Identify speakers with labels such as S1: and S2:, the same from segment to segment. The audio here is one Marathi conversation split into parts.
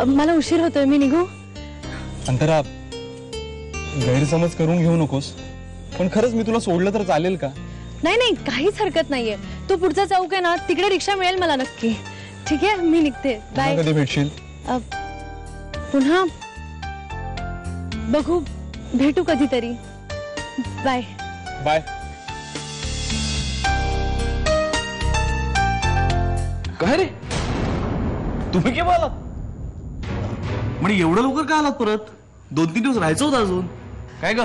S1: मला उशीर होतोय, मी निघू?
S2: अंतरा, गैरसमज करून घेऊ नकोस, पण खरंच मी तुला सोडलं तर चालेल का?
S1: नाही नाही, काहीच हरकत नाहीये. तो पुढचा चौक आहे ना, तिकडे रिक्षा मिळेल मला नक्की. ठीक आहे, मी निघते. बाय.
S2: कधी भेटशील?
S1: पुन्हा बघू, भेटू कधीतरी. Bye
S2: bye.
S3: काय रे, तुम्ही केव्हा आलात? म्हणजे एवढं लवकर का आलात परत? 2-3 दिवस राहायचं होतं अजून. काय ग,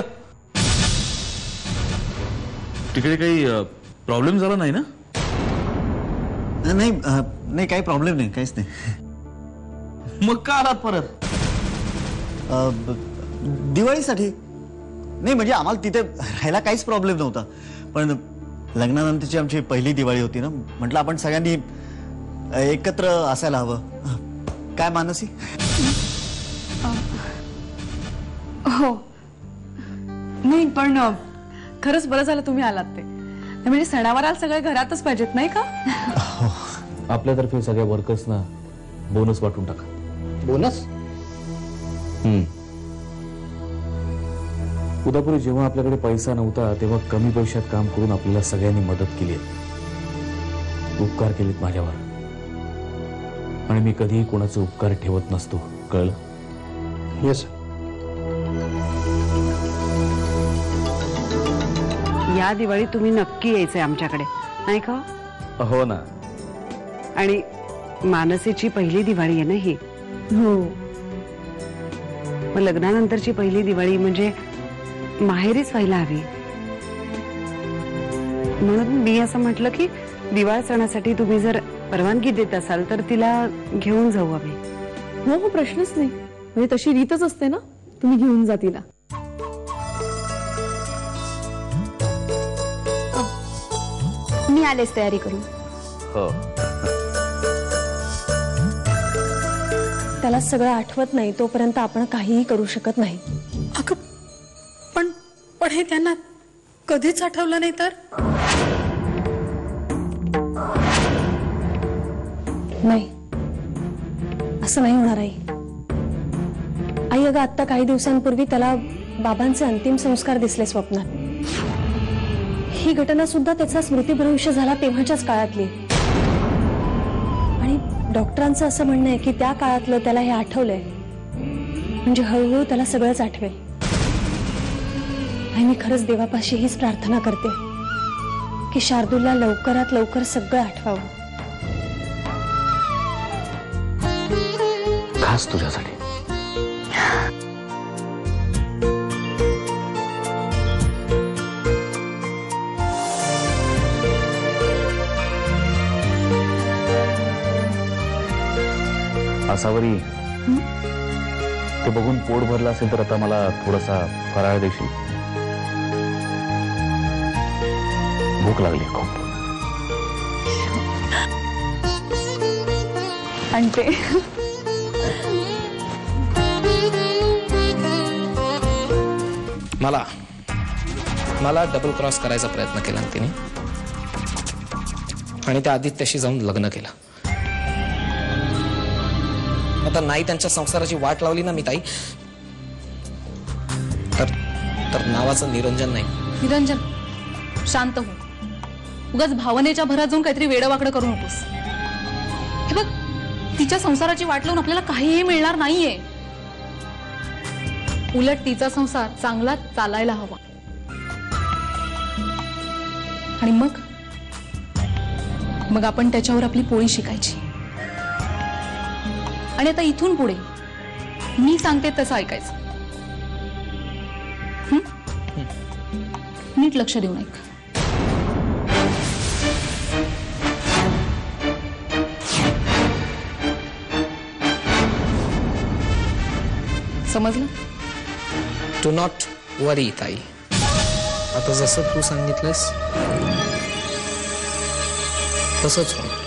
S3: तिकडे काही प्रॉब्लेम झाला नाही ना?
S4: नाही नाही, काही प्रॉब्लेम नाही, काहीच नाही.
S3: मग का आलात परत?
S4: दिवाळीसाठी. नाही म्हणजे आम्हाला तिथे राहायला काहीच प्रॉब्लेम नव्हता, पण लग्नानंतरची आमची पहिली दिवाळी होती ना, म्हटलं आपण सगळ्यांनी एकत्र असायला हवं. काय मानसी?
S5: हो नाही, पण खरंच बरं झालं तुम्ही आलात ते. म्हणजे सणावाराला सगळे घरातच पाहिजेत नाही का?
S3: आपल्यातर्फे सगळ्या वर्कर्सना बोनस वाटून टाका.
S4: बोनस?
S3: उदापूर्वी जेव्हा आपल्याकडे पैसा नव्हता तेव्हा कमी पैशात काम करून आपल्याला सगळ्यांनी मदत केली आहे. उपकार केलेत माझ्यावर, आणि मी कधीही कोणाचे उपकार ठेवत नसतो, कळलं?
S4: येस.
S5: या दिवाळी तुम्ही नक्की यायचंय आमच्याकडे, नाही का?
S3: हो ना.
S5: आणि मानसीची पहिली दिवाळी आहे ना ही.
S1: हो.
S5: मग लग्नानंतरची पहिली दिवाळी म्हणजे माहेरीच व्हायला हवी. म्हणून मी असं म्हटलं की दिवाळ सणासाठी तुम्ही जर परवानगी देत असाल तर तिला घेऊन जाऊ आम्ही.
S1: हो हो, प्रश्नच नाही. म्हणजे तशी रीतच असते ना, तुम्ही घेऊन जा तिला. मी आलेच तयारी करून.
S3: हो.
S1: त्याला सगळं आठवत नाही तोपर्यंत आपण काहीही करू शकत नाही.
S6: अगं पण हे त्यांना कधीच आठवलं नाही तर?
S1: नाही, असं नाही होणार आई. आई, अगं आत्ता काही दिवसांपूर्वी त्याला बाबांचे अंतिम संस्कार दिसले स्वप्नात. ही घटना सुद्धा त्याचा स्मृतिभ्रंश झाला तेव्हाच्याच काळातली. आणि डॉक्टरांचं असं म्हणणं आहे की त्या काळातलं त्याला हे आठवलंय म्हणजे हळूहळू त्याला सगळंच आठवेल. आणि मी खरंच देवापाशी हीच प्रार्थना करते की शार्दूलला लवकरात लवकर सगळं आठवावं.
S3: खास तुझ्यासाठी. असावरी, ते बघून पोट भरलं असेल तर आता मला थोडासा फराळ देशील? भूक लागली खूप.
S5: आणते.
S7: मला डबल क्रॉस करायचा प्रयत्न केला तिने, आणि त्या आदित्याशी जाऊन लग्न केलं. आता नाही त्यांच्या संसाराची वाट लावली ना मी ताई, तर नावाचं निरंजन नाही.
S6: निरंजन, शांत हो. उगाच भावनेच्या भरात जाऊन काहीतरी वेडवाकडं करू नकोस. हे बघ, तिच्या संसाराची वाट लावून आपल्याला काहीही मिळणार नाहीये. उलट तिचा संसार चांगला चालायला हवा. आणि मग आपण त्याच्यावर आपली पोळी शिकायची. आणि आता इथून पुढे मी सांगते तसं ऐकायचं. नीट लक्ष देऊन ऐक. समजलं?
S7: डू नॉट वरी ताई. आता जसं तू सांगितलंस तसंच होणार.